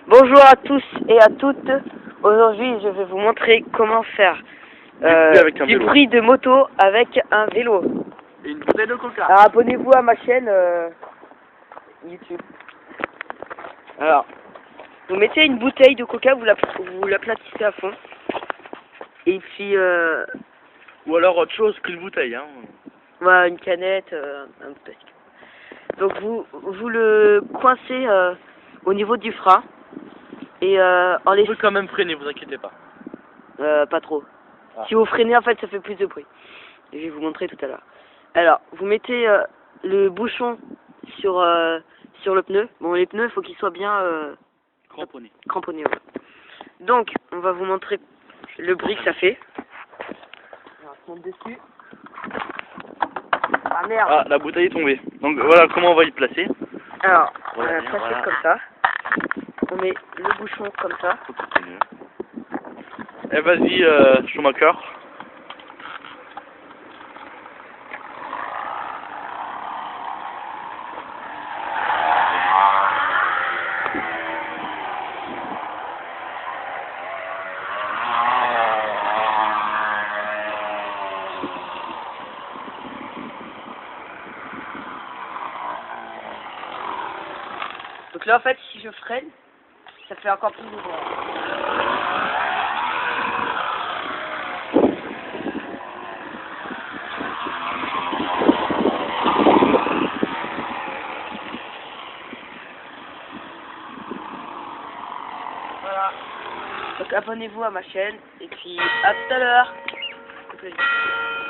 Bonjour à tous et à toutes. Aujourd'hui, je vais vous montrer comment faire du bruit de moto avec un vélo. Et une bouteille de coca. Alors abonnez-vous à ma chaîne YouTube. Alors, vous mettez une bouteille de coca, vous l'aplatissez à fond. Et puis, Ou alors autre chose qu'une bouteille, hein. voilà, une canette, un bouteille. Donc vous le coincez au niveau du frein. Et en Vous laissant... pouvez quand même freiner, vous inquiétez pas. Pas trop. Ah. Si vous freinez, en fait, ça fait plus de bruit. Je vais vous montrer tout à l'heure. Alors, vous mettez le bouchon sur le pneu. Bon, les pneus, il faut qu'ils soient bien Cramponné. cramponnés. Ouais. Donc, on va vous montrer le bruit que ça fait. On va se monter dessus. Ah merde. Ah, la bouteille est tombée. Donc voilà comment on va y placer. Alors, on Voilà, va bien, placer voilà. comme ça. On met le bouchon comme ça. Eh vas-y, Schumacher. Donc là, en fait, si je freine, ça fait encore plus de bruit. Voilà. Donc abonnez-vous à ma chaîne et puis à tout à l'heure.